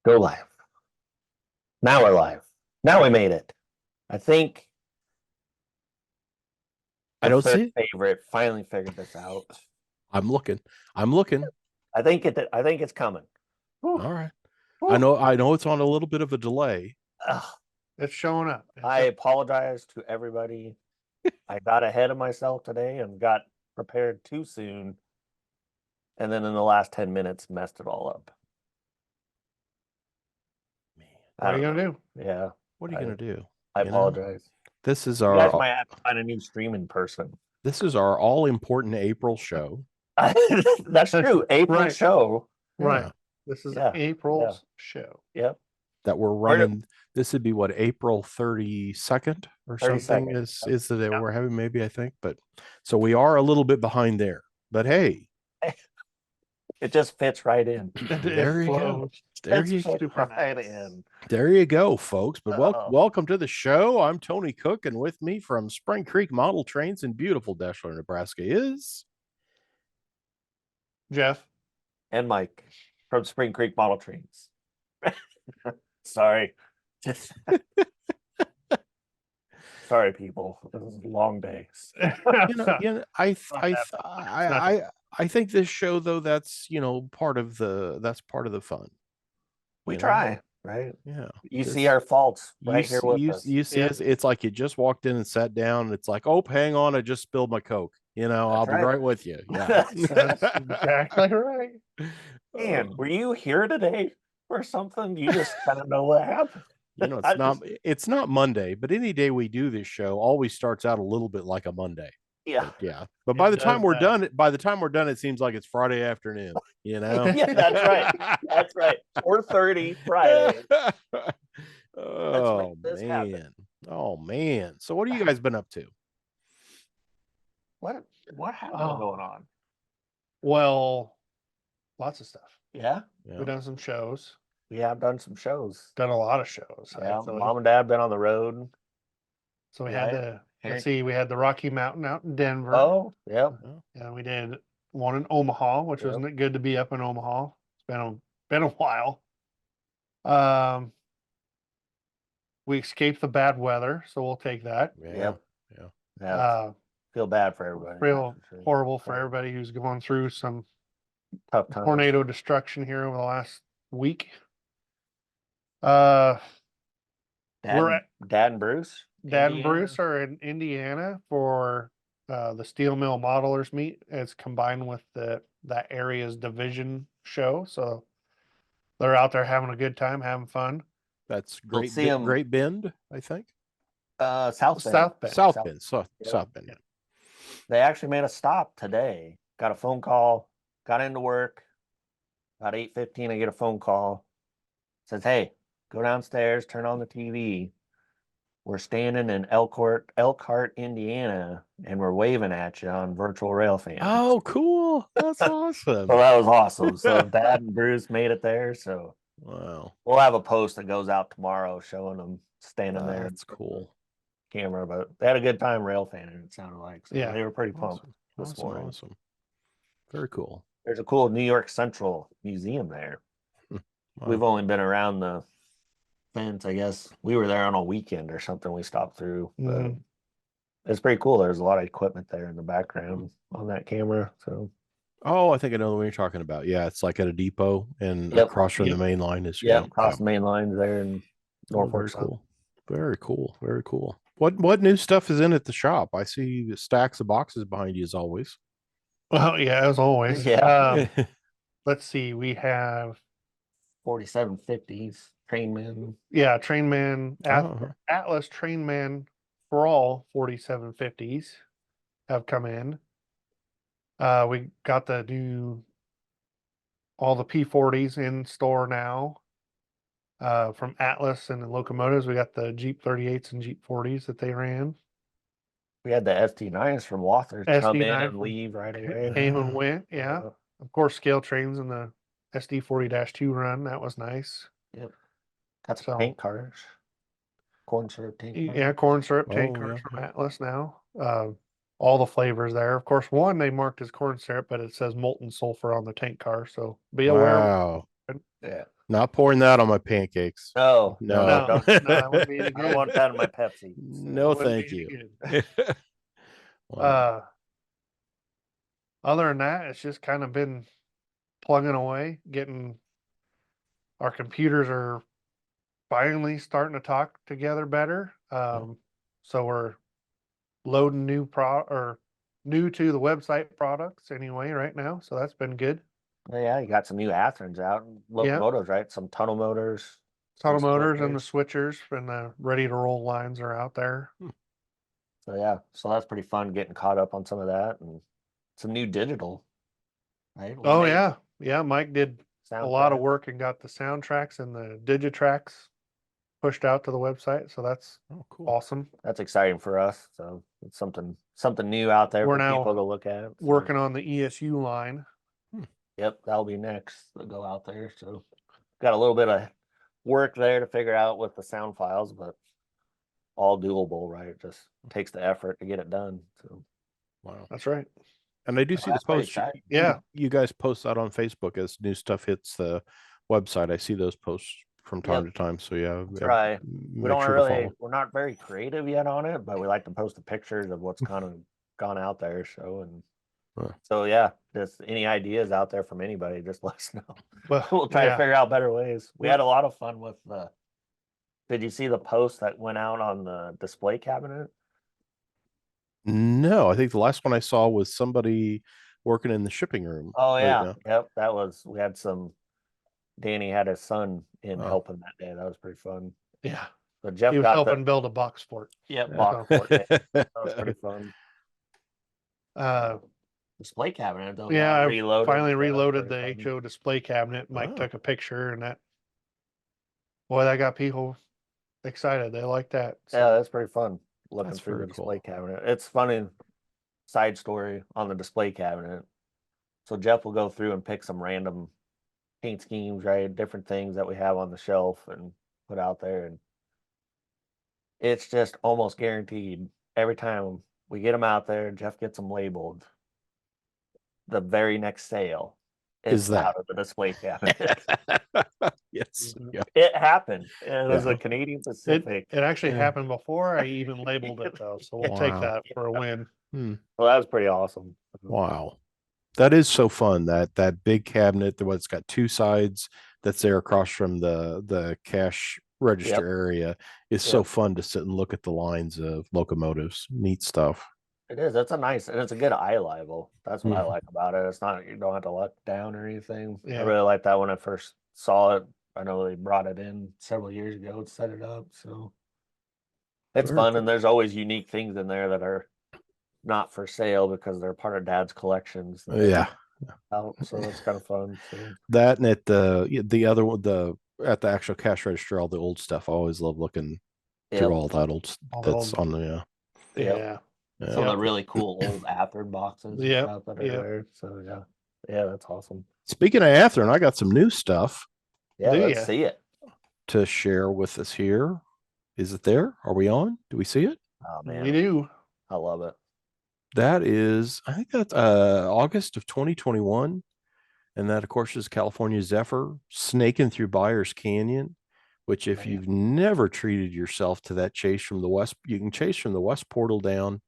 Go live. Now we're live. Now we made it. I think I don't see it. Favorite finally figured this out. I'm looking. I think it's coming. All right. I know it's on a little bit of a delay. It's showing up. I apologize to everybody. I got ahead of myself today and got prepared too soon. And then in the last 10 minutes messed it all up. Man, what are you gonna do? Yeah. What are you gonna do? I apologize. This is You our guys might have to find a new streaming person. This is our all important April show. That's true. April show. Right. Yeah. This is April's show. Yep. That we're running. This would be what, April 32nd or 32nd. something is the day we're having, maybe, I think. But so we are a little bit behind there. But hey, it just fits right in. There you go. There you go, folks. But welcome to the show. I'm Tony Cook, and with me from Spring Creek Model Trains in beautiful Deschler, Nebraska is Jeff and Mike from Spring Creek Model Trains. Sorry. Sorry, people. This is long days. I think this show, though, that's part of the fun. We try, right? Yeah. You see our faults right here with us. You see us. It's like you just walked in and sat down. And it's like, oh, hang on, I just spilled my Coke. I'll be right with you. Yeah. That's exactly right. Man, were you here today or something? You just kind of know what happened. It's not Monday, but any day we do this show always starts out a little bit like a Monday. Yeah. But by the time we're done, it seems like it's Friday afternoon, Yeah, that's right. That's right. 4:30 Friday. Oh man. Oh man. So what have you guys been up to? What has been going on? Well, lots of stuff. Yeah. We've done some shows. We have done some shows. Done a lot of shows. Yeah, Mom and Dad been on the road. So we had we had the Rocky Mountain out in Denver. Oh, yeah. Yeah, we did one in Omaha, which wasn't it good to be up in Omaha. It's been a while. We escaped the bad weather, so we'll take that. Yeah. Feel bad for everybody. Real horrible for everybody who's going through some tough times. Tornado destruction here over the last week. Dad and Bruce. Dad and Bruce are in Indiana for the steel mill modelers meet. It's combined with that area's division show, so they're out there having a good time, having fun. That's Great Bend, I think. South Bend. South Bend. Yeah. They actually made a stop today. Got a phone call. Got into work. About 8:15, I get a phone call. Says, "Hey, go downstairs. Turn on the TV. We're standing in Elkhart, Indiana, and we're waving at you on virtual railfan." Oh, cool. That's awesome. So that was awesome. So Dad and Bruce made it there. So wow. We'll have a post that goes out tomorrow showing them standing there. That's cool. Camera, but they had a good time railfanning, it sounded like. So they were pretty pumped this morning. Awesome. Very cool. There's a cool New York Central Museum there. Wow. We've only been around the fence, I guess. We were there on a weekend or something we stopped through. But it's pretty cool. There's a lot of equipment there in the background on that camera. So I think I know what you're talking about. Yeah, it's like at a depot and across from the main line is across the main line there in Norfolk. Very cool. Very cool. What new stuff is in at the shop? I see stacks of boxes behind you as always. Well, yeah, as always. Yeah. Let's see. We have 4750s Trainman. Yeah, Trainman Atlas Trainman for all 4750s have come in. We got all the P40s in store now. From Atlas and the locomotives, we got the Jeep 38s and Jeep 40s that they ran. We had the SD9s from Walther come in and leave right away. Came and went, yeah. Of course, scale trains in the SD 40-2 run. That was nice. Yep. That's tank cars. Corn syrup tank cars. Yeah, corn syrup tank cars from Atlas now. All the flavors there. Of course, one they marked as corn syrup, but it says molten sulfur on the tank car. So be aware. Wow. Yeah. Not pouring that on my pancakes. No, No. No, that wouldn't be any I don't good. want that in my Pepsi. No, Wouldn't thank be you. any good. Wow. Other than that, it's just kind of been plugging away, getting our computers are finally starting to talk together better. So we're loading new to the website products anyway right now. So that's been good. Oh, yeah, you got some new Atherons out. Yeah. Locomotives, right? Some tunnel motors. Tunnel some motors and the splitters. switchers and the ready to roll lines are out there. So yeah, so that's pretty fun getting caught up on some of that and some new digital, right? We Oh made yeah. Yeah. Mike did a lot of soundtrack. work and got the soundtracks and the digitracks pushed out to the website. So that's Cool. awesome. That's exciting for us. So it's something new out there We're for now people to look at. So, working on the ESU line. Yep, that'll be next to go out there. So got a little bit of work there to figure out with the sound files, but all doable, right? It just takes the effort to get it done. So Wow. That's right. And I do see the that's pretty posts. exciting. Yeah. You guys post that on Facebook as new stuff hits the website. I see those posts from time to time. So yeah, Right. We don't sure really, we're not very creative yet on it, but we like to post the pictures of what's kind of gone out there. So yeah, just any ideas out there from anybody, just let us know. Well, We'll try to yeah. figure out better ways. We Yeah. had a lot of fun with did you see the post that went out on the display cabinet? No, I think the last one I saw was somebody working in the shipping room. Oh But, yeah. Yep. We had Danny had his son in Oh. helping that day. That was pretty fun. Yeah. So Jeff He was got helping build a box fort. Yep, box fort. That was pretty fun. Display cabinet though. Yeah, I reloaded. finally so that was reloaded the pretty fun. HO display cabinet. Mike Oh. took a picture and that got people excited. They like that. So. Yeah, that's pretty fun. Looking That's through the very display cool. cabinet. It's funny side story on the display cabinet. So Jeff will go through and pick some random paint schemes, right? Different things that we have on the shelf and put out there. And it's just almost guaranteed every time we get them out there, Jeff gets them labeled. The very next sale Is that out of the display cabinet. Yes. Mhm. Yeah. It happened. It was Yeah. a Canadian Pacific. It actually Yeah. happened before I even labeled it though. So we'll take Wow. that for a win. Well, that was pretty awesome. Wow. That is so fun. That big cabinet, the one that's got two sides that's there across from the cash register area is so fun to sit and look at the lines of locomotives. Neat stuff. It is. It's a good eye level. That's what I like about it. It's not, you don't have to look down or anything. Yeah. I really like that when I first saw it. I know they brought it in several years ago to set it up. So it's Very fun. cool. And there's always unique things in there that are not for sale because they're part of Dad's collections. Yeah. So it's kind of fun. So That and at the other one, at the actual cash register, all the old stuff. I always love looking through all that that's on the Yeah. Some of the really cool old Athearn boxes and stuff that are there. So yeah, that's awesome. Speaking of Athearn, I got some new stuff. Yeah, let's see it to share with us here. Is it there? Are we on? Do we see it? Oh man, we do. I love it. That is, I think that's August of 2021. And that, of course, is California Zephyr snaking through Byers Canyon, which if you've never treated yourself to that chase from the west, you can chase from the west portal down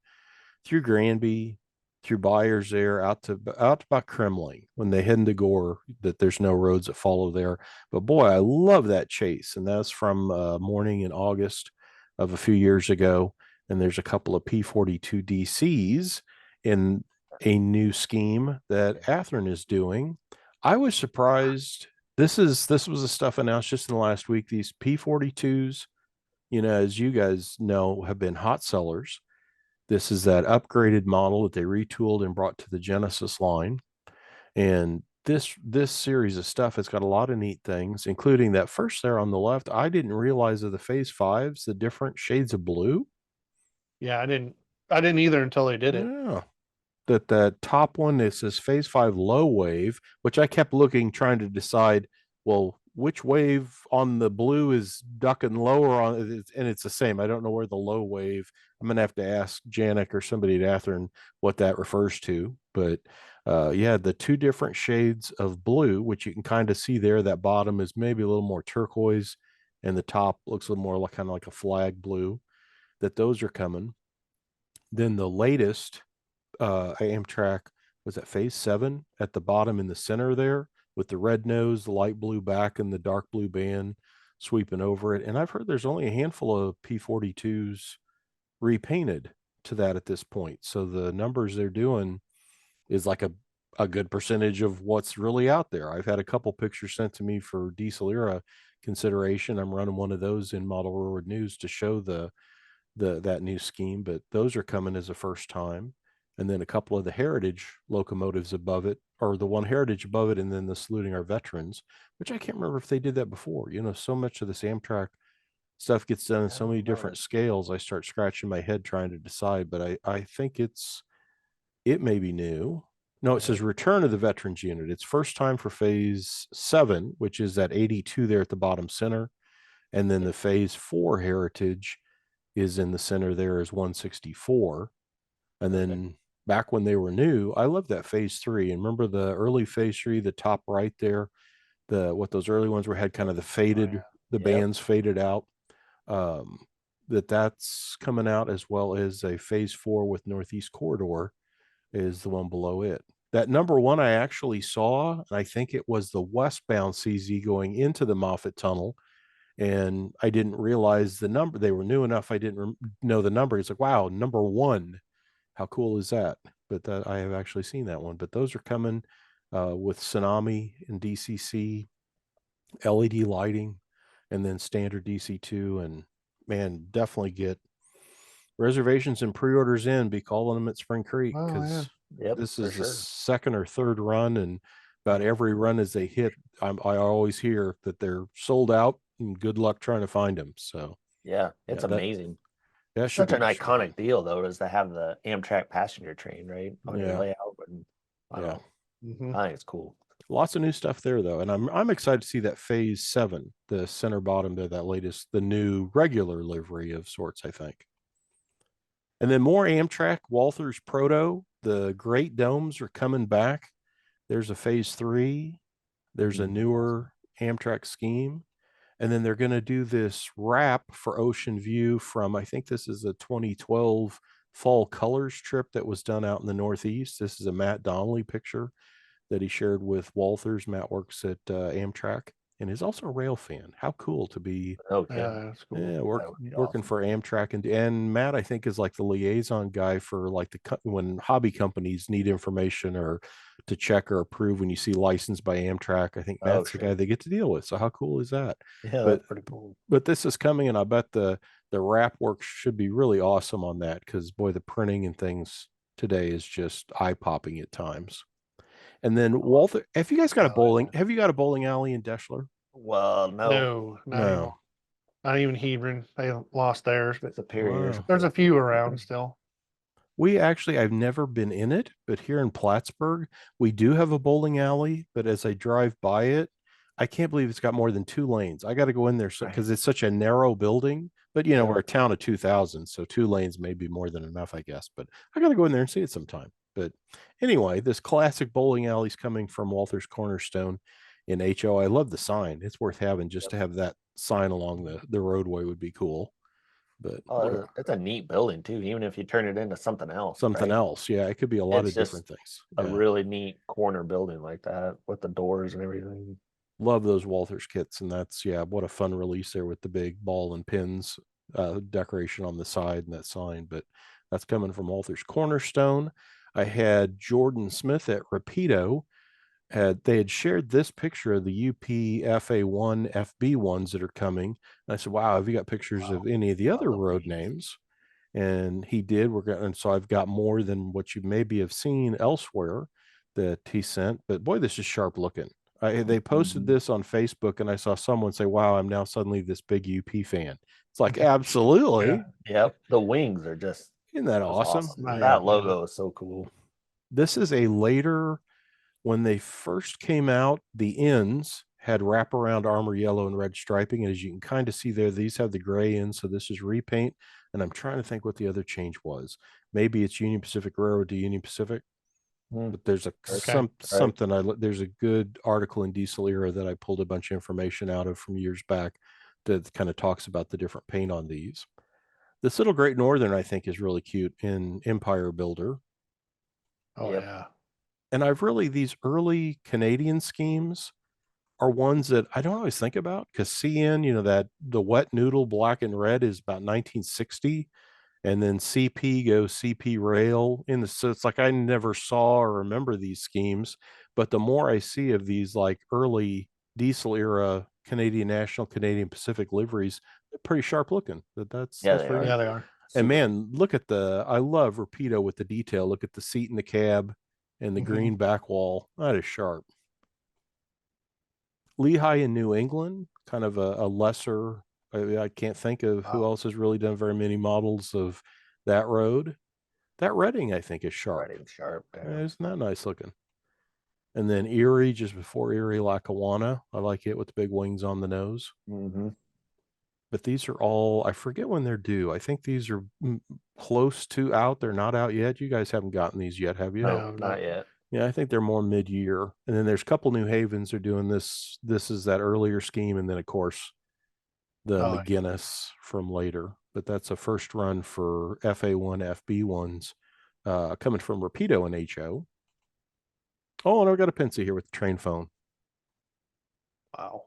through Granby, through Byers there, out to about Kremling when they head into Gore, that there's no roads that follow there. But boy, I love that chase. And that's from morning in August of a few years ago. And there's a couple of P42 DCs in a new scheme that Athearn is doing. I was surprised. This was the stuff announced just in the last week. These P42s, as you guys know, have been hot sellers. This is that upgraded model that they retooled and brought to the Genesis line. And this series of stuff has got a lot of neat things, including that first there on the left. I didn't realize of the Phase 5s, the different shades of blue. Yeah, I didn't either until they did it. Yeah. That top one, it says Phase 5 low wave, which I kept looking, trying to decide, well, which wave on the blue is ducking lower on it, and it's the same. I don't know where the low wave. I'm gonna have to ask Janik or somebody at Athearn what that refers to. But yeah, the two different shades of blue, which you can kind of see there. That bottom is maybe a little more turquoise, and the top looks a little more like kind of like a flag blue. That those are coming. Then the latest Amtrak was at phase 7 at the bottom in the center there with the red nose, the light blue back, and the dark blue band sweeping over it. And I've heard there's only a handful of P42s repainted to that at this point. So the numbers they're doing is like a good percentage of what's really out there. I've had a couple pictures sent to me for diesel era consideration. I'm running one of those in Model Railroad News to show that new scheme, but those are coming as a first time. And then a couple of the heritage locomotives above it, or the one heritage above it, and then the saluting our veterans, which I can't remember if they did that before. So much of this Amtrak stuff gets done in so many different scales. I start scratching my head trying to decide, but I think it may be new. No, it says return of the veterans unit. It's first time for phase 7, which is that 82 there at the bottom center. And then the phase 4 heritage is in the center there is 164. And then back when they were new, I love that phase 3. And remember the early phase 3, the top right there, what those early ones were had kind of the faded, the bands faded out. That's coming out, as well as a phase 4 with Northeast Corridor is the one below it. That number 1 I actually saw, and I think it was the westbound CZ going into the Moffat Tunnel. And I didn't realize the number. They were new enough. I didn't know the number. It's like, wow, number 1. How cool is that? But that I have actually seen that one. But those are coming with Tsunami and DCC, LED lighting, and then standard DC2. And man, definitely get reservations and pre-orders in. Be calling them at Spring Creek, because this is the second or third run, and about every run as they hit, I always hear that they're sold out, and good luck trying to find them. So it's amazing. That's such an iconic deal, though, is to have the Amtrak passenger train right on your layout. And, I think it's cool. Lots of new stuff there, though, and I'm excited to see that phase 7, the center bottom there, that latest, the new regular livery of sorts, I think. And then more Amtrak, Walther's Proto, the Great Domes are coming back. There's a phase 3. There's a newer Amtrak scheme. And then they're going to do this wrap for Ocean View from, I think this is a 2012 fall colors trip that was done out in the Northeast. This is a Matt Donnelly picture that he shared with Walther's. Matt works at Amtrak and is also a rail fan. How cool to be that's cool. Working for Amtrak. And Matt, I think, is like the liaison guy for like when hobby companies need information or to check or approve when you see licensed by Amtrak. I think Matt's the guy they get to deal with. So how cool is that? Yeah, that's pretty cool. But this is coming, and I bet the wrap work should be really awesome on that, because boy, the printing and things today is just eye-popping at times. And then Walther, have you guys got a bowling? Have you got a bowling alley in Deschler? Well, no. Not even Hebron. They lost theirs. But Superior. There's a few around still. I've never been in it, but here in Plattsburgh, we do have a bowling alley. But as I drive by it, I can't believe it's got more than 2 lanes. I got to go in there because it's such a narrow building. But we're a town of 2,000, so 2 lanes may be more than enough, I guess. But I got to go in there and see it sometime. But anyway, this classic bowling alley is coming from Walther's Cornerstone in HO. I love the sign. It's worth having just to have that sign along the roadway would be cool. But it's a neat building too, even if you turn it into something else. Yeah, it could be a lot of different things. A really neat corner building like that with the doors and everything. Love those Walther's kits, and that's what a fun release there with the big ball and pins decoration on the side and that sign. But that's coming from Walther's Cornerstone. I had Jordan Smith at Rapido. They had shared this picture of the UP FA1 FB ones that are coming. And I said, wow, have you got pictures of any of the other road names? And he did. And so I've got more than what you maybe have seen elsewhere that he sent. But boy, this is sharp looking. They posted this on Facebook, and I saw someone say, wow, I'm now suddenly this big UP fan. It's like, absolutely. Yep. The wings are just, isn't that awesome? That logo is so cool. This is a later, when they first came out, the ends had wraparound armor yellow and red striping. And as you can kind of see there, these have the gray in. So this is repaint. And I'm trying to think what the other change was. Maybe it's Union Pacific Railroad to Union Pacific. But there's something there's a good article in Diesel Era that I pulled a bunch of information out of from years back that kind of talks about the different paint on these. This little Great Northern, I think, is really cute in Empire Builder. Oh, yeah. And these early Canadian schemes are ones that I don't always think about, because CN, that the wet noodle black and red is about 1960. And then CP goes CP rail so it's like I never saw or remember these schemes, but the more I see of these like early Diesel era Canadian National, Canadian Pacific liveries, they're pretty sharp looking. That's they are. And man, look at I love Rapido with the detail. Look at the seat in the cab and the green back wall. That is sharp. Lehigh in New England, kind of a lesser. I can't think of who else has really done very many models of that road. That Reading, I think, is sharp. Reading sharp. Yeah, isn't that nice looking? And then Erie, just before Erie, Lackawanna. I like it with the big wings on the nose. But these are all, I forget when they're due. I think these are close to out. They're not out yet. You guys haven't gotten these yet, have you? No, not yet. Yeah, I think they're more mid-year. And then there's a couple New Havens are doing this. This is that earlier scheme. And then, of course, the McGinnis from later. But that's a first run for FA1, FB1s coming from Rapido and HO. Oh, and I've got a Pincy here with the train phone. Wow.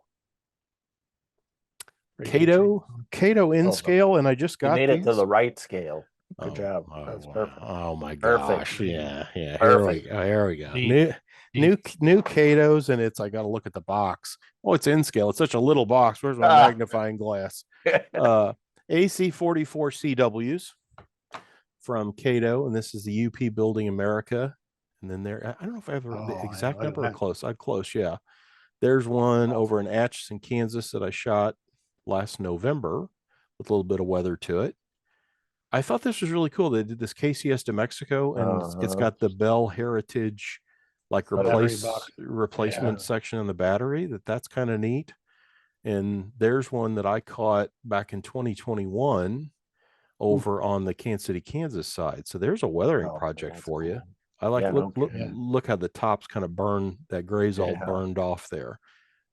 Cato in scale, and I just got it to the right scale. Good job. That's perfect. Oh my Perfect. gosh. Yeah. Perfect. Here we go. New Cato's, and I got to look at the box. Oh, it's in scale. It's such a little box. Where's my magnifying glass? AC44 CWs from Cato, and this is the UP Building America. And then there, I don't know if I have the exact number or close. I'm close. Yeah. There's one over in Atchison, Kansas that I shot last November with a little bit of weather to it. I thought this was really cool. They did this KCS to Mexico, and it's got the Bell Heritage like replacement section on the battery. That's kind of neat. And there's one that I caught back in 2021 over on the Kansas City, Kansas side. So there's a weathering project for you. I like look how the tops kind of burn, that gray's all burned off there,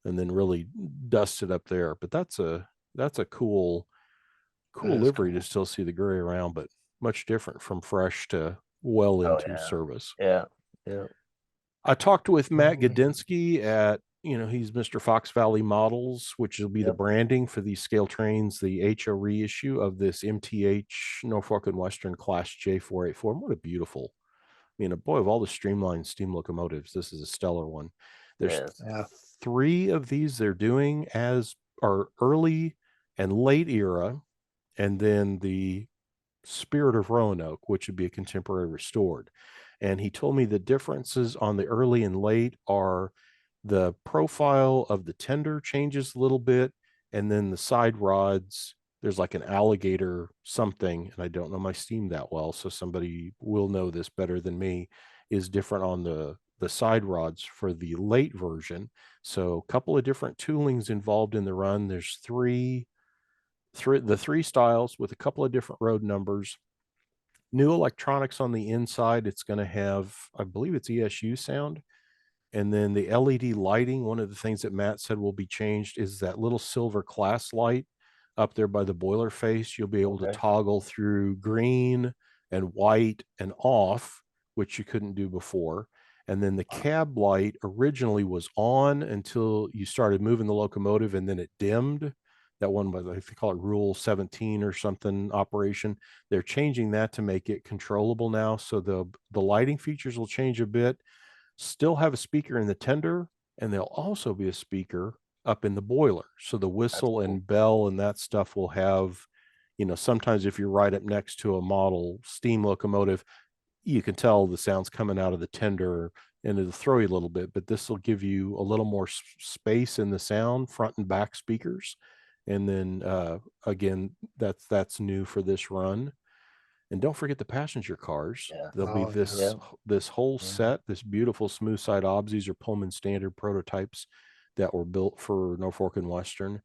and then really dusted up there. But that's a cool livery to still see the gray around, but much different from fresh to well into service. Yeah. I talked with Matt Godinsky at, he's Mr. Fox Valley Models, which will be the branding for these scale trains, the HO reissue of this MTH Norfolk and Western Class J484. What a beautiful, boy, of all the streamlined steam locomotives, this is a stellar one. There's 3 of these they're doing as are early and late era, and then the Spirit of Roanoke, which would be a contemporary restored. And he told me the differences on the early and late are the profile of the tender changes a little bit, and then the side rods, there's like an alligator something, and I don't know my steam that well, so somebody will know this better than me, is different on the side rods for the late version. So a couple of different toolings involved in the run. There's three styles with a couple of different road numbers. New electronics on the inside. It's going to have, I believe it's ESU sound. And then the LED lighting, one of the things that Matt said will be changed is that little silver class light up there by the boiler face. You'll be able to toggle through green and white and off, which you couldn't do before. And then the cab light originally was on until you started moving the locomotive, and then it dimmed. That one was, I call it Rule 17 or something operation. They're changing that to make it controllable now. So the lighting features will change a bit. Still have a speaker in the tender, and there'll also be a speaker up in the boiler. So the whistle and bell and that stuff will have, sometimes if you're right up next to a model steam locomotive, you can tell the sound's coming out of the tender, and it'll throw you a little bit, but this will give you a little more space in the sound, front and back speakers. And then again, that's new for this run. And don't forget the passenger cars. There'll be this whole set, this beautiful smooth side obs. These are Pullman standard prototypes that were built for Norfolk and Western.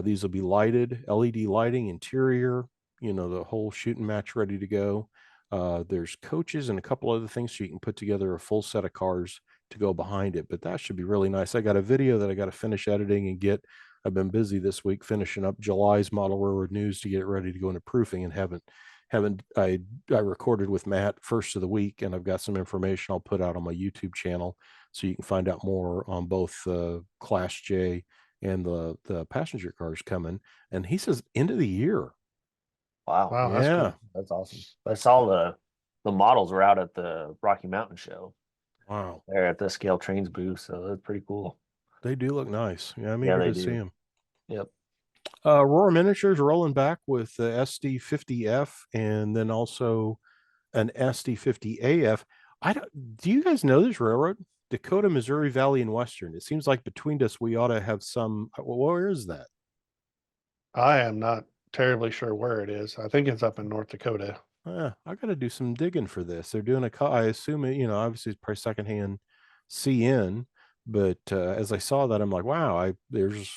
These will be lighted, LED lighting, interior, the whole shooting match ready to go. There's coaches and a couple other things so you can put together a full set of cars to go behind it, but that should be really nice. I got a video that I got to finish editing and get. I've been busy this week finishing up July's model railroad news to get it ready to go into proofing, and haven't I recorded with Matt first of the week, and I've got some information I'll put out on my YouTube channel so you can find out more on both Class J and the passenger cars coming. And he says end of the year. Wow. Wow, that's Yeah. cool. That's awesome. I saw the models were out at the Rocky Mountain show. Wow. They're at the Scale Trains booth, so that's pretty cool. They do look nice. Yeah, I'm Yeah, eager they to see do. them. Yep. Aurora Miniatures rolling back with the SD50F and then also an SD50AF. Do you guys know this railroad? Dakota, Missouri Valley, and Western. It seems like between us, we ought to have some. Where is that? I am not terribly sure where it is. I think it's up in North Dakota. I got to do some digging for this. They're doing I assume it, obviously it's probably secondhand CN, but as I saw that, I'm like, wow, there's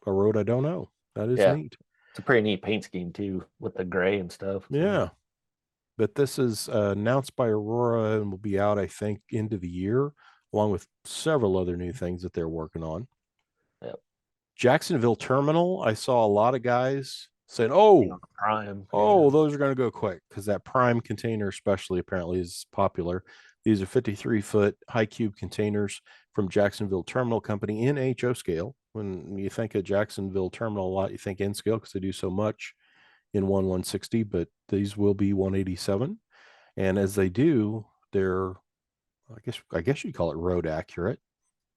a road I don't know. That is Yeah. neat. It's a pretty neat paint scheme too, with the gray and stuff. So. Yeah. But this is announced by Aurora and will be out, I think, into the year, along with several other new things that they're working on. Yep. Jacksonville Terminal, I saw a lot of guys saying, Prime. those are going to go quick because that prime container, especially, apparently is popular. These are 53-foot high cube containers from Jacksonville Terminal Company in HO scale. When you think of Jacksonville Terminal a lot, you think N scale because they do so much in 1/160, but these will be 187. And as they do, they're, I guess you'd call it road accurate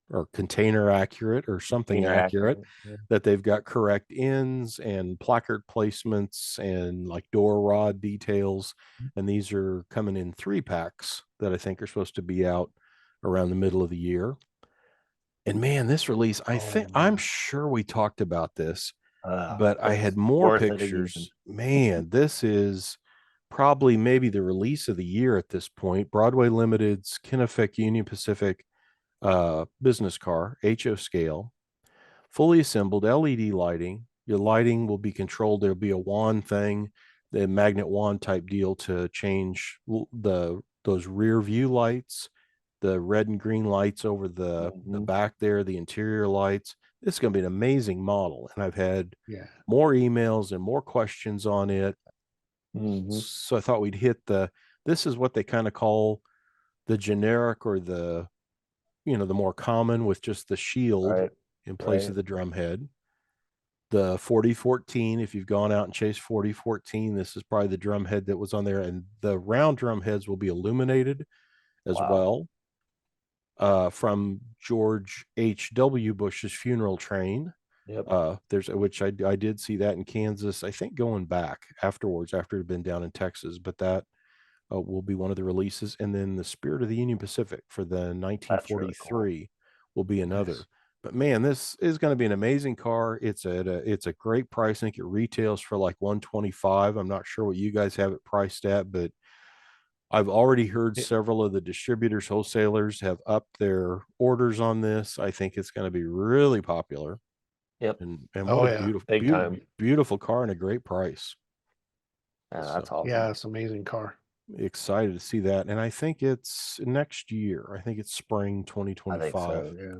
or container accurate or something accurate. Yeah. That they've got correct ends and placard placements and like door rod details. And these are coming in 3-packs that I think are supposed to be out around the middle of the year. And man, this release, I'm sure we talked about this, but I had more pictures. Man, this is probably maybe the release of the year at this point. Broadway Limited's Kinefec Union Pacific business car, HO scale, fully assembled, LED lighting. Your lighting will be controlled. There'll be a wand thing, the magnet wand type deal to change those rear view lights, the red and green lights over the back there, the interior lights. This is going to be an amazing model. And I've had more emails and more questions on it. So I thought we'd hit this is what they kind of call the generic or the more common with just the shield in place of the drum head. The 4014, if you've gone out and chased 4014, this is probably the drum head that was on there. And the round drum heads will be illuminated as well. From George H.W. Bush's funeral train. There's which I did see that in Kansas, I think going back afterwards after it had been down in Texas, but that will be one of the releases. And then the Spirit of the Union Pacific for the 1943 really will be another. Nice. But man, this is going to be an amazing car. It's a great price. I think it retails for like $125. I'm not sure what you guys have it priced at, but I've already heard several of the distributors, wholesalers have upped their orders on this. I think it's going to be really popular. Yep. And what a beautiful car and a great price. Yeah, that's awesome. Yeah, it's an amazing car. Excited to see that. And I think it's next year. I think it's spring 2025. I think so, yeah.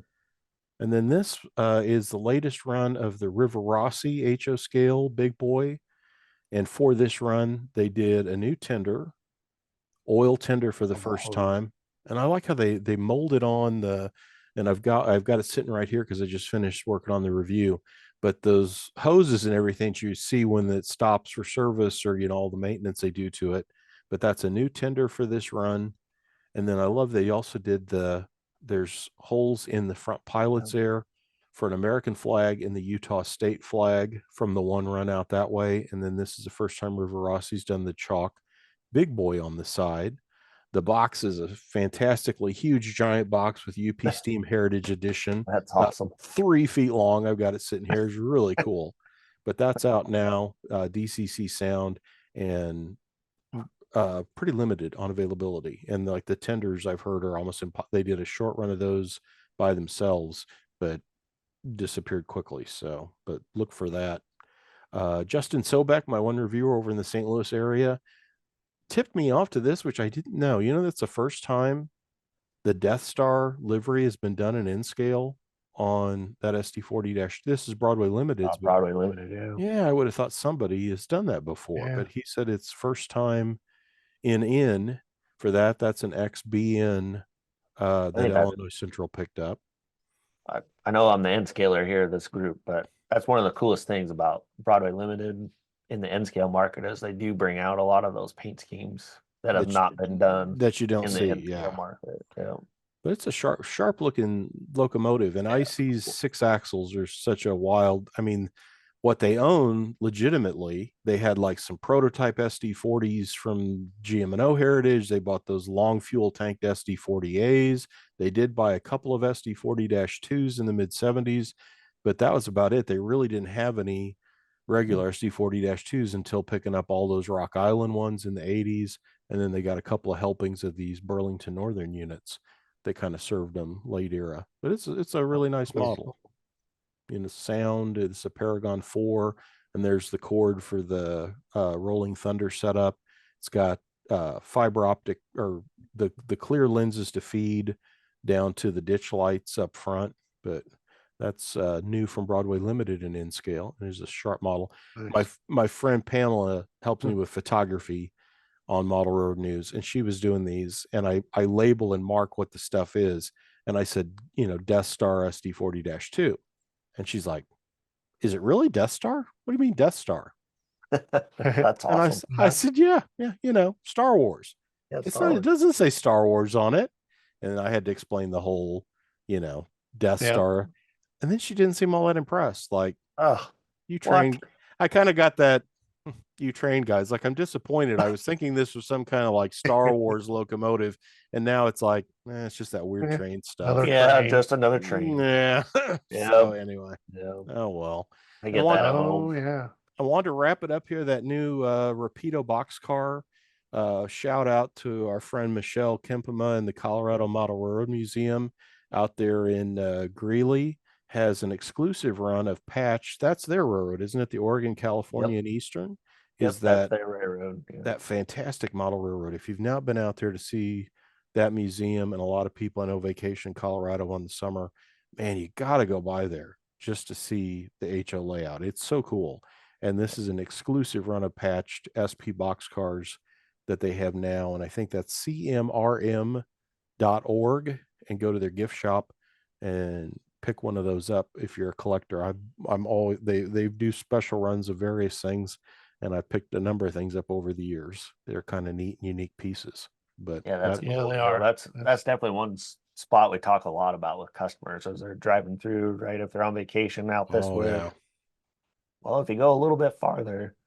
And then this is the latest run of the River Rossi HO scale big boy. And for this run, they did a new tender, oil tender for the first time. And I like how they molded on and I've got it sitting right here because I just finished working on the review. But those hoses and everything you see when it stops for service or all the maintenance they do to it. But that's a new tender for this run. And then I love they also did there's holes in the front pilot's there for an American flag and the Utah state flag from the one run out that way. And then this is the first time River Rossi's done the chalk big boy on the side. The box is a fantastically huge giant box with UP Steam Heritage Edition. That's awesome. 3 feet long. I've got it sitting here. It's really cool. But that's out now, DCC sound, and pretty limited on availability. And like the tenders I've heard are almost they did a short run of those by themselves, but disappeared quickly. So, but look for that. Justin Sobek, my one reviewer over in the St. Louis area, tipped me off to this, which I didn't know. That's the first time the Death Star livery has been done in N scale on that SD40 dash. This is Broadway Limited. Broadway Limited, yeah. Yeah, I would have thought somebody has done that before, Yeah. but he said it's first time in for that. That's an XBN that Illinois Central picked up. I know I'm the N scaler here, this group, but that's one of the coolest things about Broadway Limited in the N scale market is they do bring out a lot of those paint schemes that have not been done that you don't in see. the N scale market. Yeah. But it's a sharp looking locomotive, and IC's 6 axles are such a wild. I mean, what they own legitimately, they had like some prototype SD40s from GM&O Heritage. They bought those long fuel tanked SD40As. They did buy a couple of SD40-2s in the mid 70s, but that was about it. They really didn't have any regular SD40-2s until picking up all those Rock Island ones in the 80s. And then they got a couple of helpings of these Burlington Northern units. They kind of served them late era, but it's a really nice model. Sound, it's a Paragon 4, and there's the cord for the Rolling Thunder setup. It's got fiber optic or the clear lenses to feed down to the ditch lights up front, but that's new from Broadway Limited and N scale. There's a sharp model. Nice. My friend Pamela helps me with photography on Model Road News, and she was doing these, and I label and mark what the stuff is, and I said, Death Star SD40-2, and she's like, "Is it really Death Star? What do you mean Death Star?" That's awesome. And I said, yeah, Star Wars. Yeah, it doesn't say Star Wars on it, and I had to explain the whole, Death Star, and then she didn't seem all that impressed. Like, you trained. I kind of got that. You train guys. Like, I'm disappointed. I was thinking this was some kind of like Star Wars locomotive, and now it's like, it's just that weird train stuff. Just another train. Yeah. So anyway. Yeah. Oh well. I get that at home. Yeah. I wanted to wrap it up here. That new Rapido boxcar. Shout out to our friend Michelle Kempema in the Colorado Model Railroad Museum out there in Greeley. Has an exclusive run of patch. That's their railroad, isn't it? The Oregon, California, and Eastern. Is that's their railroad? Yeah. That fantastic model railroad. If you've not been out there to see that museum, and a lot of people I know vacation in Colorado in the summer, man, you got to go by there just to see the HO layout. It's so cool. And this is an exclusive run of patched SP boxcars that they have now. And I think that's cmrm.org, and go to their gift shop and pick one of those up if you're a collector. I'm always they do special runs of various things, and I picked a number of things up over the years. They're kind of neat and unique pieces. But they are. That's definitely one spot we talk a lot about with customers as they're driving through, right? If they're on vacation out this way. Yeah. Well, if you go a little bit farther,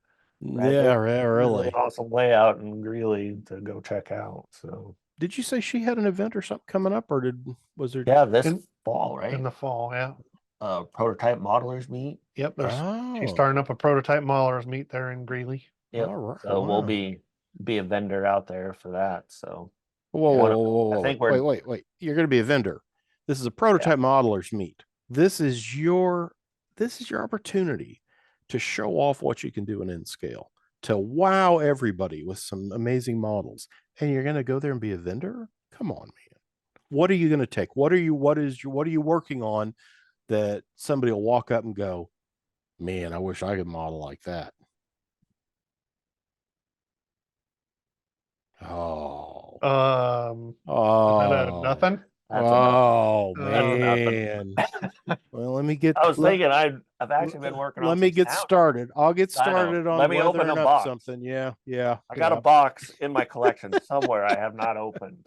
really awesome layout in Greeley to go check out. So, did you say she had an event or something coming up, or was there? Yeah, this fall, right? In the fall, yeah. Prototype modelers meet. Yep, she's starting up a prototype modelers meet there in Greeley. Yep. All right. So we'll be a vendor out there for that. So whoa. I think wait. You're going to be a vendor. This is a prototype modelers meet. This is your opportunity to show off what you can do in N scale, to wow everybody with some amazing models. And you're going to go there and be a vendor? Come on, man. What are you going to take? What are you working on that somebody will walk up and go, man, I wish I could model like that? Nothing. Man. Well, let me get. I was thinking I've actually been working on. Let me get started. I'll get started on. Let me open a box. Something. Yeah. I got a box in my collection somewhere I have not opened.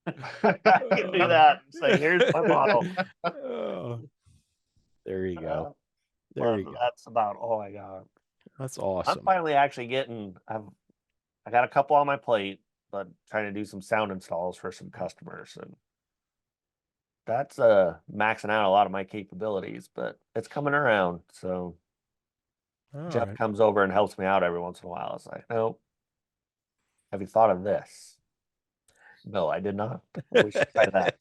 I can do that and say, "Here's my model." There you go. That's about all I got. That's awesome. I'm finally actually getting. I got a couple on my plate, but trying to do some sound installs for some customers, and that's maxing out a lot of my capabilities. But it's coming around. So Jeff comes over and helps me out every once in a while. It's like, no, have you thought of this? No, I did not. We should try that.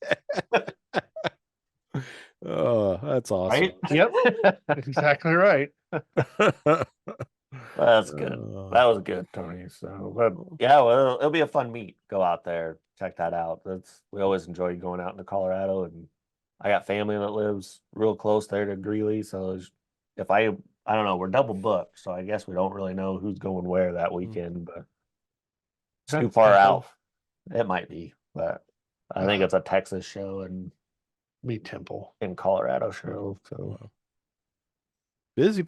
Oh, that's awesome. Right? Yep. Exactly right. That's good. That was good, Tony. So, but yeah, well, it'll be a fun meet. Go out there, check that out. We always enjoy going out into Colorado, and I got family that lives real close there to Greeley. So if I don't know, we're double booked, so I guess we don't really know who's going where that weekend, but it's too far out. It might be, but I think it's a Texas show and Me Temple in Colorado show. So busy.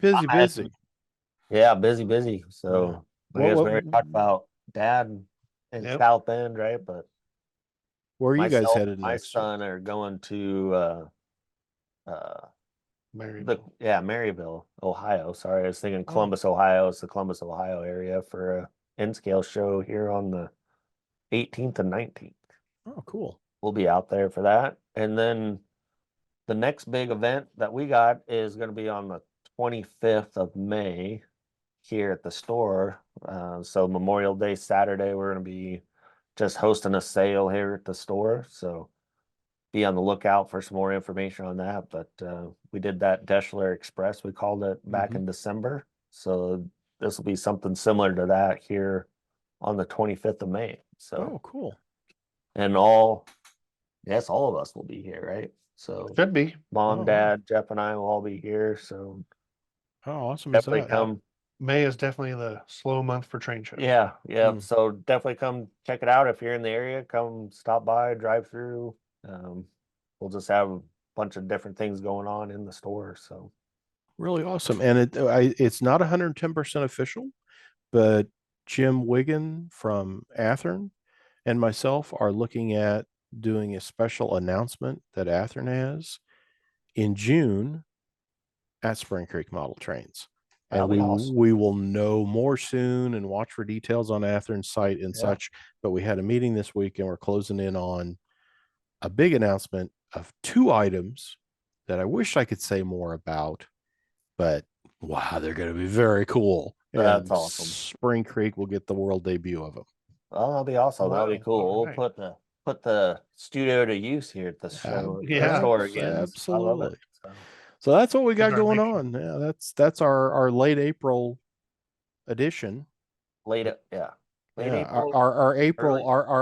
yeah, busy. So I guess we already talked about Dad in South Bend, right? But where are you guys headed my next? son are going to Maryville, Ohio. Sorry, I was thinking Columbus, Ohio. It's the Columbus, Ohio area for a N-Scale show here on the 18th and 19th. Oh, cool. We'll be out there for that. And then the next big event that we got is going to be on the 25th of May here at the store. So Memorial Day Saturday, we're going to be just hosting a sale here at the store. So be on the lookout for some more information on that. But we did that Deschler Express, we called it back in December. So this will be something similar to that here on the 25th of May. So cool. And all of us will be here, right? So should be. Mom, Dad, Jeff, and I will all be here. So how awesome definitely is that? Come. May is definitely the slow month for train shows. Yeah. So definitely come check it out if you're in the area. Come stop by, drive through. We'll just have a bunch of different things going on in the store. So really awesome, and it's not 110% official, but Jim Wiggin from Athern and myself are looking at doing a special announcement that Athern has in June at Spring Creek Model Trains. And we will know more soon and watch for details on Athern's site and such. But we had a meeting this week and we're closing in on a big announcement of 2 items that I wish I could say more about, but wow, they're going to be very cool. That's awesome. Spring Creek will get the world debut of them. Well, that'll be awesome. That'll be cool. We'll put the studio to use here at the show. Store again. Absolutely. I love it. So that's what we got going on. Yeah, that's our late April edition. Late April. Our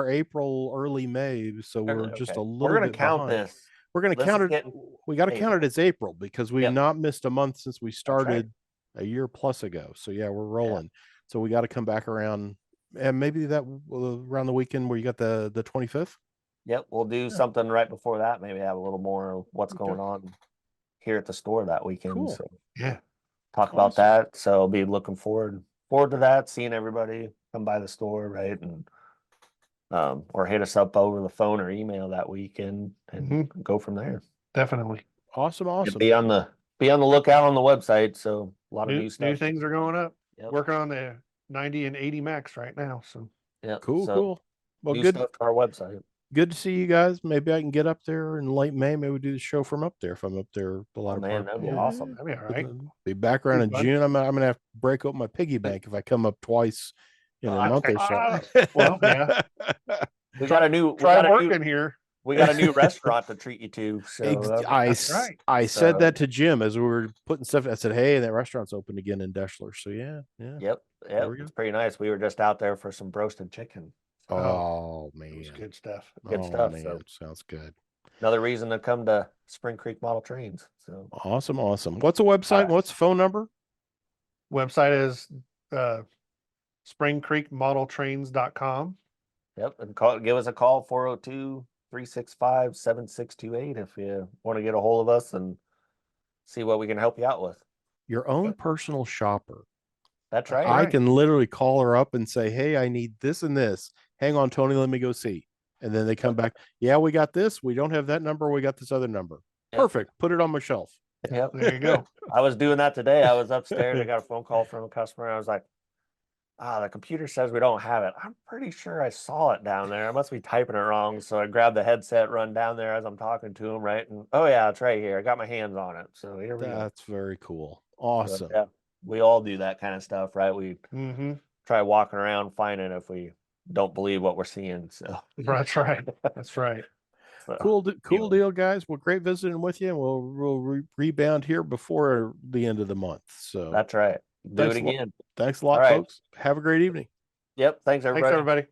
April, early May. So we're just a little bit count behind. this. We're going to count it. We got to count it as April because we've not missed a month since we started a year plus ago. So yeah, we're rolling. So we got to come back around, and maybe that around the weekend where you got the 25th. Yep, we'll do something right before that. Maybe have a little more of what's going on here at the store that weekend. Cool. So talk about that. So I'll be looking forward to that, seeing everybody come by the store, right? And or hit us up over the phone or email that weekend and go from there. Definitely. Awesome. Be on the lookout on the website. So a lot of new stuff. New things are going up. Working on the 90 and 80 Max right now. So cool. Well, new good stuff to our website. Good to see you guys. Maybe I can get up there in late May. Maybe we do the show from up there if I'm up there the latter part. That'd be awesome. That'd be all right. Be back around in June. I'm gonna have to break open my piggy bank if I come up twice in a month or so. Well, yeah. We got a new here. We got a new restaurant to treat you to. So I said that to Jim as we were putting stuff. I said, "Hey, that restaurant's open again in Deschler." So yeah. Yep. It's pretty nice. We were just out there for some roasted chicken. Oh man, it was good stuff. Good stuff. Man. So sounds good. Another reason to come to Spring Creek Model Trains. So awesome. What's the website? What's the phone number? Website is springcreekmodeltrains.com. Yep, and give us a call 402-365-7628 if you want to get a hold of us and see what we can help you out with. Your own personal shopper. That's right. I can literally call her up and say, "Hey, I need this and this. Hang on, Tony, let me go see." And then they come back. Yeah, we got this. We don't have that number. We got this other number. Yep. Perfect. Put it on my shelf. Yep. There you go. I was doing that today. I was upstairs. I got a phone call from a customer. I was like, the computer says we don't have it. I'm pretty sure I saw it down there. I must be typing it wrong. So I grabbed the headset, run down there as I'm talking to him, right? And it's right here. I got my hands on it. So here we go. That's very cool. Awesome. So, we all do that kind of stuff, right? We try walking around finding if we don't believe what we're seeing. So that's right. That's right. Cool deal, guys. Well, great visiting with you, and we'll rebound here before the end of the month. So that's right. Do it again. Thanks a lot, All right. folks. Have a great evening. Yep. Thanks, everybody. Thanks, everybody.